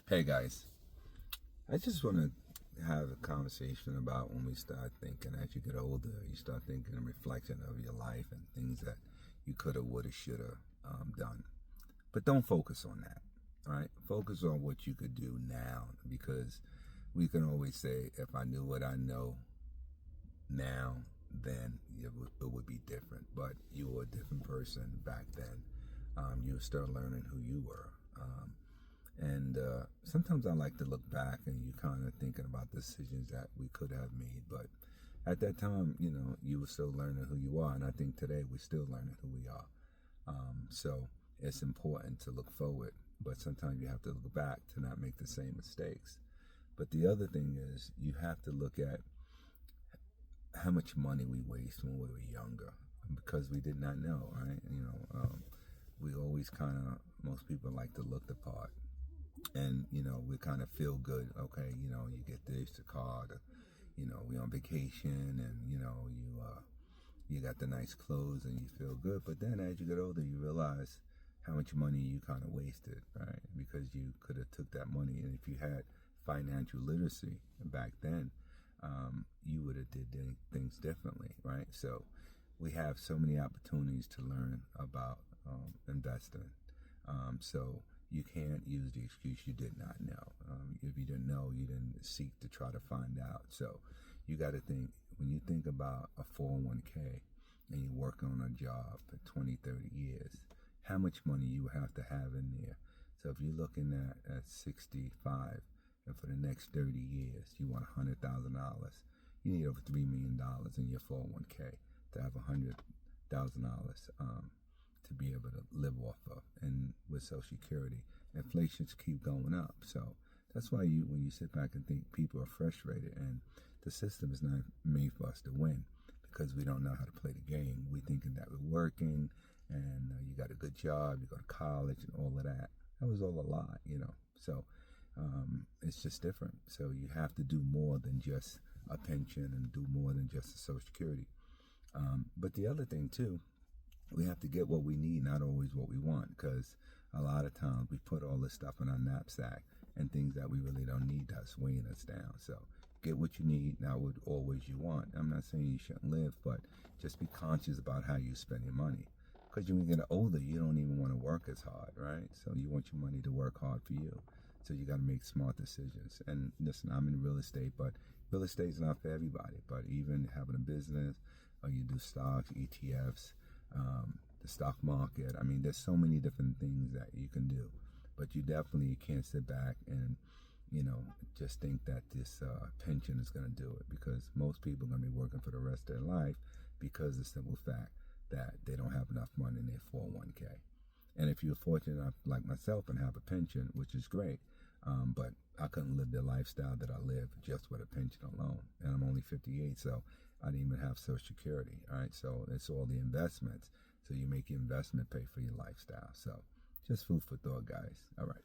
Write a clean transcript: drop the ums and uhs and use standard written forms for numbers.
Hey guys, I just want to have a conversation about when we start thinking as you get older, you start thinking a reflection of your life and things that you coulda, woulda, shoulda done. But don't focus on that, all right? Focus on what you could do now because we can always say, if I knew what I know now, then it would be different. But you were a different person back then. You were still learning who you were. And sometimes I like to look back and you kind of thinking about decisions that we could have made. But at that time, you were still learning who you are. And I think today we're still learning who we are. So it's important to look forward. But sometimes you have to look back to not make the same mistakes. But the other thing is you have to look at how much money we waste when we were younger because we did not know, right? We always most people like to look the part and we kind of feel good. Okay, you get this, the car, we on vacation, and you got the nice clothes, and you feel good. But then as you get older, you realize how much money you kind of wasted, right? Because you could have took that money, and if you had financial literacy back then, you would have did things differently, right? So we have so many opportunities to learn about investing. So you can't use the excuse you did not know. If you didn't know, you didn't seek to try to find out. So you got to think, when you think about a 401k and you work on a job for 20, 30 years, how much money you have to have in there. So if you're looking at 65 and for the next 30 years, you want $100,000, you need over $3 million in your 401k to have $100,000 to be able to live off of. And with Social Security, inflations keep going up. So that's why when you sit back and think, people are frustrated, and the system is not made for us to win because we don't know how to play the game. We thinking that we're working and you got a good job, you go to college and all of that. That was all a lie. So it's just different. So you have to do more than just a pension and do more than just a Social Security. But the other thing too, we have to get what we need, not always what we want, because a lot of times we put all this stuff in our knapsack and things that we really don't need that's weighing us down. So get what you need, not what always you want. I'm not saying you shouldn't live, but just be conscious about how you spend your money. Because when you get older, you don't even want to work as hard, right? So you want your money to work hard for you. So you got to make smart decisions. And listen, I'm in real estate, but real estate is not for everybody. But even having a business, or you do stocks, ETFs, the stock market. I mean, there's so many different things that you can do, but you definitely can't sit back and, just think that this pension is going to do it, because most people are going to be working for the rest of their life because of the simple fact that they don't have enough money in their 401k. And if you're fortunate enough, like myself, and have a pension, which is great, but I couldn't live the lifestyle that I live just with a pension alone. And I'm only 58, so I didn't even have Social Security. All right, so it's all the investments. So you make your investment pay for your lifestyle. So just food for thought, guys. All right.